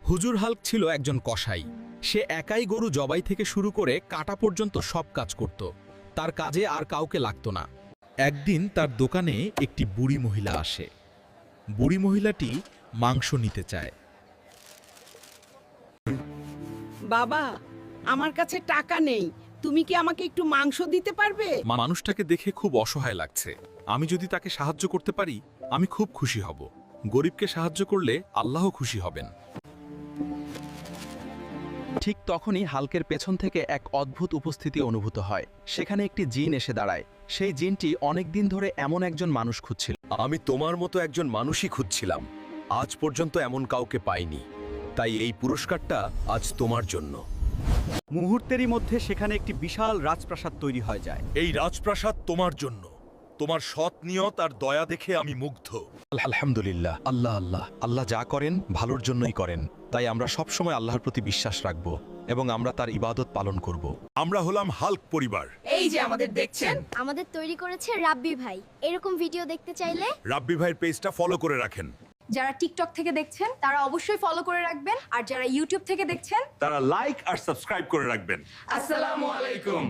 হুজুর হাল্ক ছিল একজন কসাই। সে একাই গরু জবাই থেকে শুরু করে কাটা পর্যন্ত সব কাজ করত। তার কাজে আর কাউকে লাগতো না। একদিন তার দোকানে একটি বুড়ি মহিলা আসে। বুড়ি মহিলাটি মাংস নিতে চায়। বাবা, আমার কাছে টাকা নেই, তুমি কি আমাকে একটু মাংস দিতে পারবে? মানুষটাকে দেখে খুব অসহায় লাগছে। আমি যদি তাকে সাহায্য করতে পারি, আমি খুব খুশি হব। গরিবকে সাহায্য করলে আল্লাহ খুশি হবেন। ঠিক তখনই হাল্কের পেছন থেকে এক অদ্ভুত উপস্থিতি অনুভূত হয়। সেখানে একটি জিন এসে দাঁড়ায়। সেই জিনটি অনেকদিন ধরে এমন একজন মানুষ খুঁজছিল। আমি তোমার মতো একজন মানুষই খুঁজছিলাম, আজ পর্যন্ত এমন কাউকে পাইনি, তাই এই পুরস্কারটা আজ তোমার জন্য। মুহূর্তেরই মধ্যে সেখানে একটি বিশাল রাজপ্রাসাদ তৈরি হয়ে যায়। এই রাজপ্রাসাদ তোমার জন্য। তোমার সৎ নিয়ত আর দয়া দেখে আমি মুগ্ধ। আলহামদুলিল্লাহ, আল্লাহ আল্লাহ আল্লাহ যা করেন ভালোর জন্যই করেন। তাই আমরা সবসময় আল্লাহর প্রতি বিশ্বাস রাখব এবং আমরা তার ইবাদত পালন করব। আমরা হলাম হাল্ক পরিবার। এই যে আমাদের দেখছেন, আমাদের তৈরি করেছে রাব্বি ভাই। এরকম ভিডিও দেখতে চাইলে রাব্বি ভাইয়ের পেজটা ফলো করে রাখেন। যারা টিকটক থেকে দেখছেন তারা অবশ্যই ফলো করে রাখবেন, আর যারা ইউটিউব থেকে দেখছেন তারা লাইক আর সাবস্ক্রাইব করে রাখবেন। আসসালামু আলাইকুম।